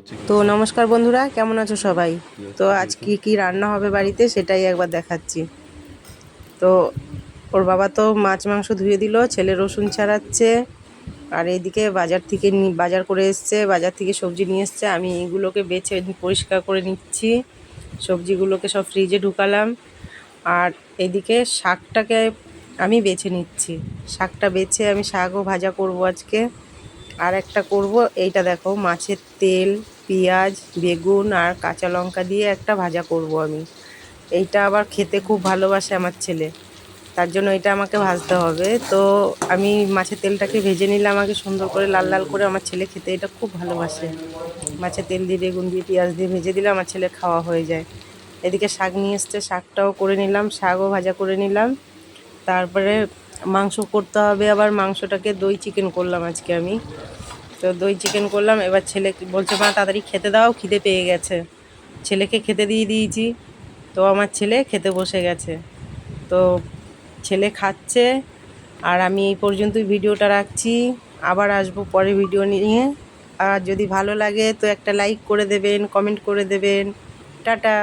তো নমস্কার বন্ধুরা, কেমন আছো সবাই? তো আজ কি রান্না হবে বাড়িতে সেটাই একবার দেখাচ্ছি। তো ওর বাবা তো মাছ মাংস ধুয়ে দিল, ছেলে রসুন ছাড়াচ্ছে, আর এইদিকে বাজার করে এসছে, বাজার থেকে সবজি নিয়ে এসছে। আমি এইগুলোকে বেছে পরিষ্কার করে নিচ্ছি, সবজিগুলোকে সব ফ্রিজে ঢুকালাম। আর এইদিকে শাকটাকে আমি বেছে নিচ্ছি, শাকটা বেছে আমি শাকও ভাজা করব আজকে। আর একটা করব, এইটা দেখো, মাছের তেল, পেঁয়াজ, বেগুন আর কাঁচা লঙ্কা দিয়ে একটা ভাজা করব আমি। এইটা আবার খেতে খুব ভালোবাসে আমার ছেলে, তার জন্য এটা আমাকে ভাজতে হবে। তো আমি মাছের তেলটাকে ভেজে নিলাম আগে সুন্দর করে, লাল লাল করে। আমার ছেলে খেতে এটা খুব ভালোবাসে। মাছের তেল দিয়ে, বেগুন দিয়ে, পেঁয়াজ দিয়ে ভেজে দিলে আমার ছেলে খাওয়া হয়ে যায়। এদিকে শাক নিয়ে এসছে, শাকটাও করে নিলাম, শাকও ভাজা করে নিলাম। তারপরে মাংস করতে হবে আবার, মাংসটাকে দই চিকেন করলাম আজকে আমি। তো দই চিকেন করলাম। এবার ছেলে বলছে, মা তাড়াতাড়ি খেতে দাও, খিদে পেয়ে গেছে। ছেলেকে খেতে দিয়ে দিয়েছি, তো আমার ছেলে খেতে বসে গেছে। তো ছেলে খাচ্ছে, আর আমি এই পর্যন্তই ভিডিওটা রাখছি। আবার আসবো পরে ভিডিও নিয়ে। আর যদি ভালো লাগে তো একটা লাইক করে দেবেন, কমেন্ট করে দেবেন। টাটা।